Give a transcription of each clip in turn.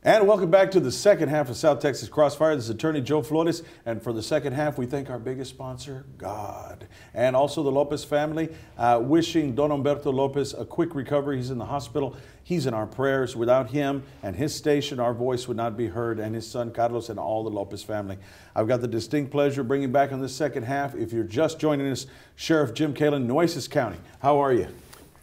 And welcome back to the second half of South Texas Crossfire. This is Attorney Joe Flores. And for the second half, we thank our biggest sponsor, God. And also the Lopez family, wishing Don Humberto Lopez a quick recovery. He's in the hospital. He's in our prayers. Without him and his station, our voice would not be heard, and his son, Carlos, and all the Lopez family. I've got the distinct pleasure of bringing back in this second half, if you're just joining us, Sheriff Jim Kaelin, Nueces County. How are you?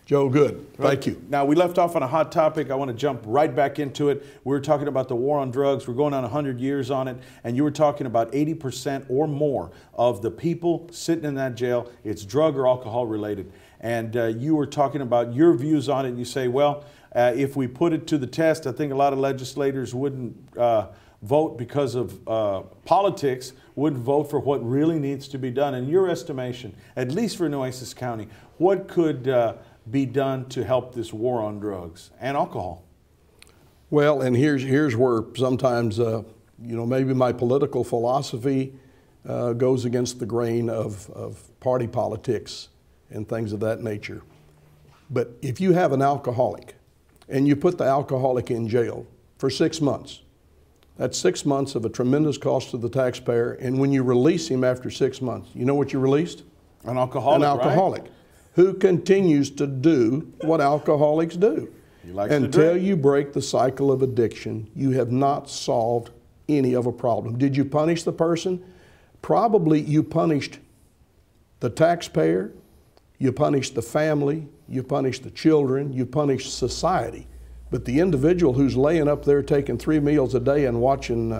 Joe, good. Thank you. Now, we left off on a hot topic. I want to jump right back into it. We were talking about the war on drugs. We're going on 100 years on it, and you were talking about 80% or more of the people sitting in that jail, it's drug or alcohol related. And you were talking about your views on it, and you say, well, if we put it to the test, I think a lot of legislators wouldn't vote because of politics, wouldn't vote for what really needs to be done. In your estimation, at least for Nueces County, what could be done to help this war on drugs and alcohol? Well, and here's where sometimes, maybe my political philosophy goes against the grain of party politics and things of that nature. But if you have an alcoholic and you put the alcoholic in jail for 6 months, that's 6 months of a tremendous cost to the taxpayer. And when you release him after 6 months, you know what you released? An alcoholic, An alcoholic. Right? Who continues to do what alcoholics do. Until you break the cycle of addiction, you have not solved any of a problem. Did you punish the person? Probably you punished the taxpayer, you punished the family, you punished the children, you punished society. But the individual who's laying up there taking 3 meals a day and watching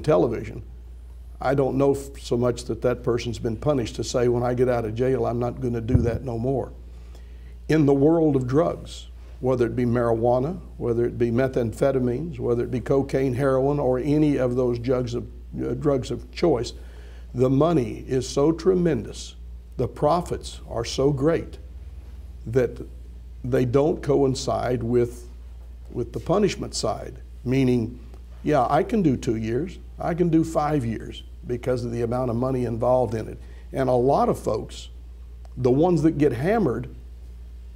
television, I don't know so much that that person's been punished to say, when I get out of jail, I'm not going to do that no more. In the world of drugs, whether it be marijuana, whether it be methamphetamines, whether it be cocaine, heroin, or any of those drugs of choice, the money is so tremendous, the profits are so great that they don't coincide with the punishment side. Meaning, yeah, I can do 2 years, I can do 5 years, because of the amount of money involved in it. And a lot of folks, the ones that get hammered,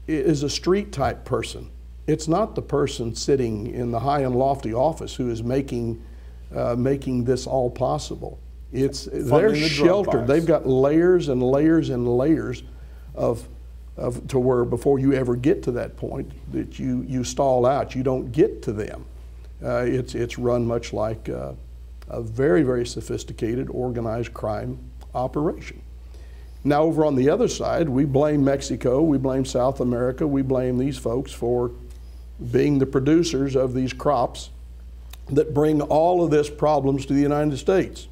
is a street type person. It's not the person sitting in the high and lofty office who is making this all possible. They're sheltered. They've got layers and layers and layers to where before you ever get to that point that you stall out, you don't get to them. It's run much like a very, very sophisticated organized crime operation. Now over on the other side, we blame Mexico, we blame South America, we blame these folks for being the producers of these crops that bring all of this problems to the United States.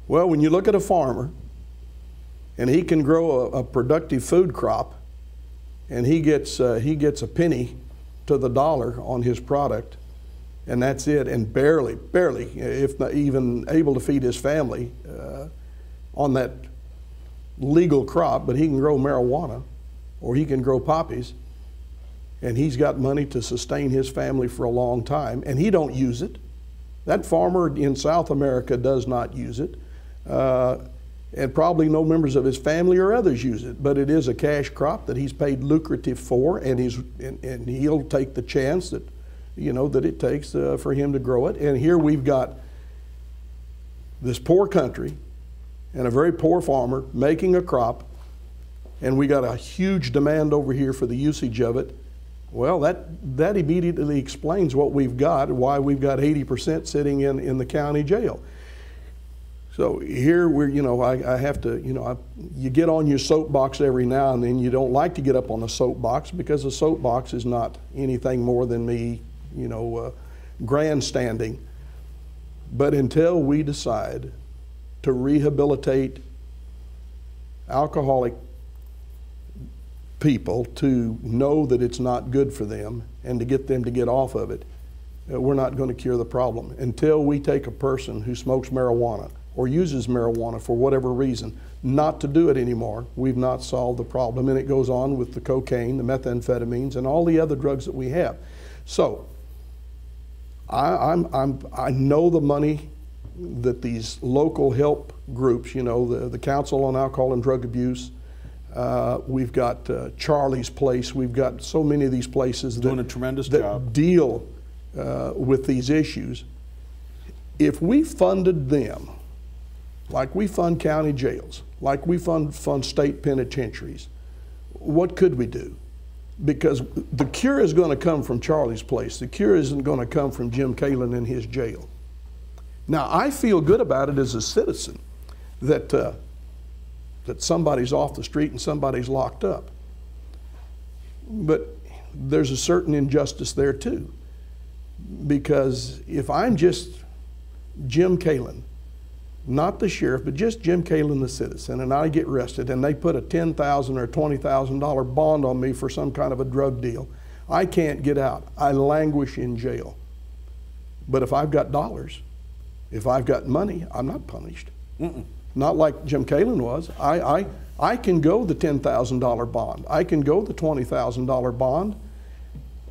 Well, when you look at a farmer and he can grow a productive food crop and he gets a penny to the dollar on his product, and that's it, and barely, if not even able to feed his family on that legal crop, but he can grow marijuana or he can grow poppies, and he's got money to sustain his family for a long time, and he don't use it. That farmer in South America does not use it, and probably no members of his family or others use it, but it is a cash crop that he's paid lucrative for, and he'll take the chance that that it takes for him to grow it. And here we've got this poor country and a very poor farmer making a crop, and we got a huge demand over here for the usage of it. Well, that immediately explains what we've got, why we've got 80% sitting in the county jail. So here I have to, you get on your soapbox every now and then. You don't like to get up on the soapbox because the soapbox is not anything more than me grandstanding. But until we decide to rehabilitate alcoholic people, to know that it's not good for them and to get them to get off of it, we're not going to cure the problem. Until we take a person who smokes marijuana or uses marijuana for whatever reason not to do it anymore, we've not solved the problem. And it goes on with the cocaine, the methamphetamines, and all the other drugs that we have. So I know the money that these local help groups, the Council on Alcohol and Drug Abuse, we've got Charlie's Place, we've got so many of these places that, doing a tremendous job, deal with these issues. If we funded them like we fund county jails, like we fund state penitentiaries, what could we do? Because the cure is going to come from Charlie's place. The cure isn't going to come from Jim Kaelin in his jail. Now, I feel good about it as a citizen that, that somebody's off the street and somebody's locked up. But there's a certain injustice there too. Because if I'm just Jim Kaelin, not the sheriff, but just Jim Kaelin, the citizen, and I get arrested and they put a $10,000 or $20,000 bond on me for some kind of a drug deal, I can't get out. I languish in jail. But if I've got dollars, if I've got money, I'm not punished. Not like Jim Kaelin was. I can go the $10,000 bond. I can go the $20,000 bond,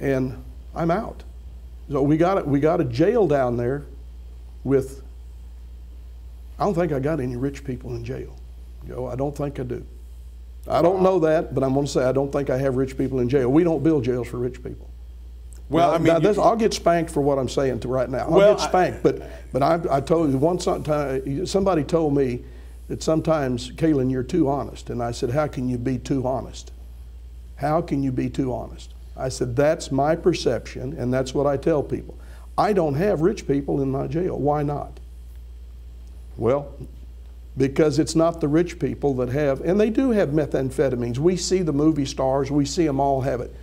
and I'm out. So we got a jail down there with, I don't think I got any rich people in jail. I don't think I do. I don't know that, but I'm going to say I don't think I have rich people in jail. We don't build jails for rich people. Well, I mean, I'll get spanked for what I'm saying right now. I'll get spanked, but I told you once somebody told me that sometimes, Kaelin, you're too honest, and I said, how can you be too honest? How can you be too honest? I said, that's my perception, and that's what I tell people. I don't have rich people in my jail. Why not? Well, because it's not the rich people that have, and they do have methamphetamines. We see the movie stars, we see them all have it.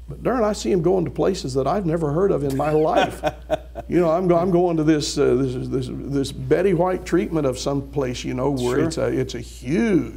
But darn, I see them going to places that I've never heard of in my life. You know, I'm going to this Betty White treatment of some place, you know, where it's a huge